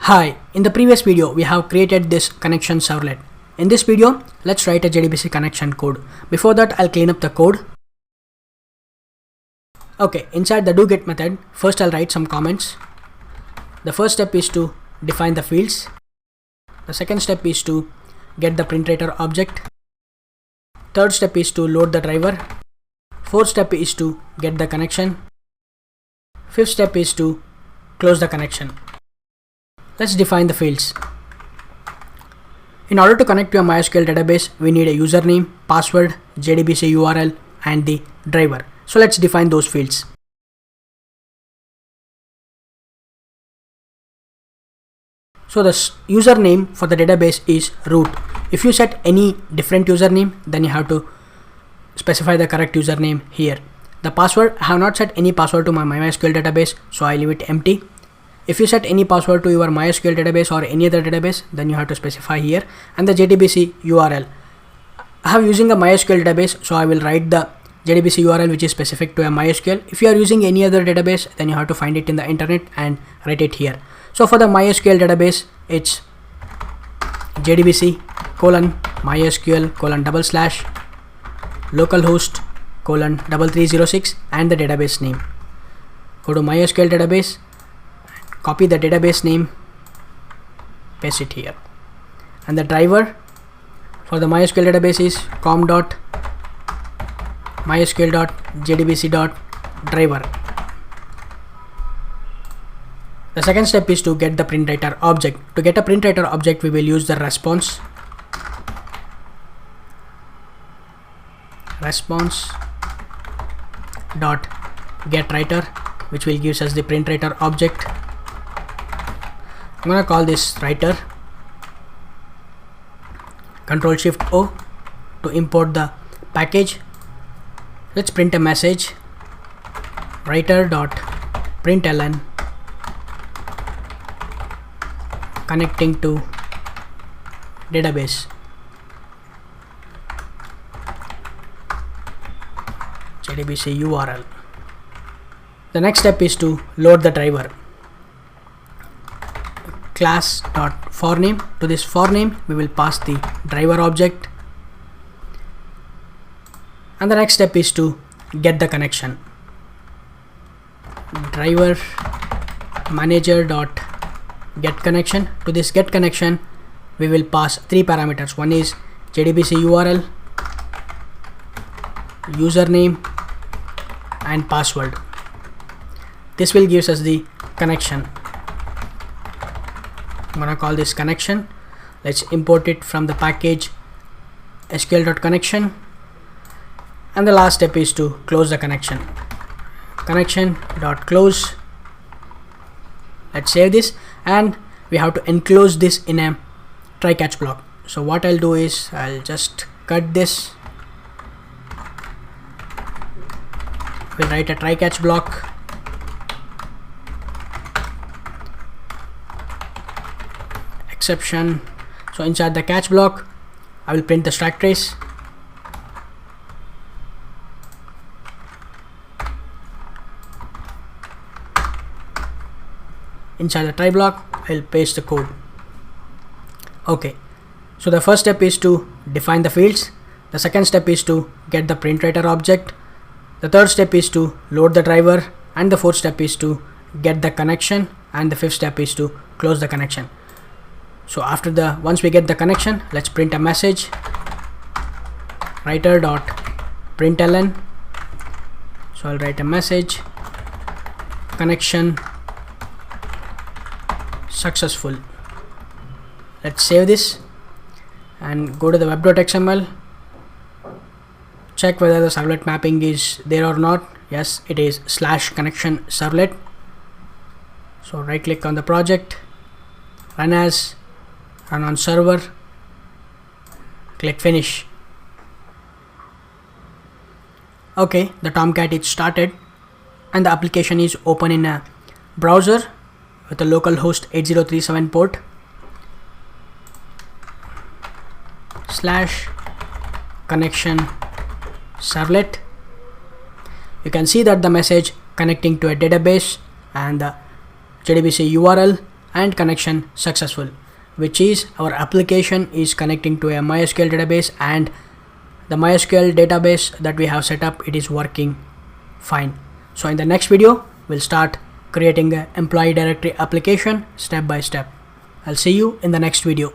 Hi, in the previous video we have created this connection servlet. In this video, let's write a JDBC connection code. Before that, I'll clean up the code. Okay, inside the doGet method, first I'll write some comments. The first step is to define the fields. The second step is to get the printrator object. Third step is to load the driver. Fourth step is to get the connection. Fifth step is to close the connection. Let's define the fields. In order to connect to a MySQL database, we need a username, password, JDBC URL, and the driver. So let's define those fields. So the username for the database is root. If you set any different username, then you have to specify the correct username here. The password, I have not set any password to my MySQL database, so I leave it empty. If you set any password to your MySQL database or any other database, then you have to specify here. And the JDBC URL, I have using a MySQL database, so I will write the JDBC URL which is specific to a MySQL. If you are using any other database, then you have to find it in the internet and write it here. So for the MySQL database, it's JDBC :MySQL :/localhost :3306 and the database name. Go to MySQL database, copy the database name, paste it here. And the driver for the MySQL database is com.mysql.jdbc.driver. The second step is to get the printrator object. To get a printrator object, we will use the response dot get writer, which will give us the printrator object. I'm gonna call this writer. Ctrl+Shift+O to import the package. Let's print a message. Writer.println connecting to database. JDBC URL. The next step is to load the driver. Class.forName. To this forName, we will pass the driver object. And the next step is to get the connection. Driver manager.get connection. To this get connection, we will pass three parameters. One is JDBC URL, username, and password. This will give us the connection. I'm gonna call this connection. Let's import it from the package sql.connection. And the last step is to close the connection. Connection.close. Let's save this, and we have to enclose this in a try catch block. So what I'll do is I'll just cut this. We'll write a try catch block. Exception. So inside the catch block, I will print the stack trace. Inside the try block, I'll paste the code. Okay, so the first step is to define the fields. The second step is to get the printrator object. The third step is to load the driver, and the fourth step is to get the connection, and the fifth step is to close the connection. So once we get the connection, let's print a message. Writer.println. So I'll write a message. Connection successful. Let's save this and go to the web.xml. Check whether the servlet mapping is there or not. Yes, it is /connection servlet. So right click on the project, run as, run on server, click finish. Okay, the Tomcat is started and the application is open in a browser with a localhost 8037 port /connection servlet. You can see that the message connecting to a database and the JDBC URL and connection successful, which is our application is connecting to a MySQL database, and the MySQL database that we have set up, it is working fine. So in the next video, we'll start creating an employee directory application step by step. I'll see you in the next video.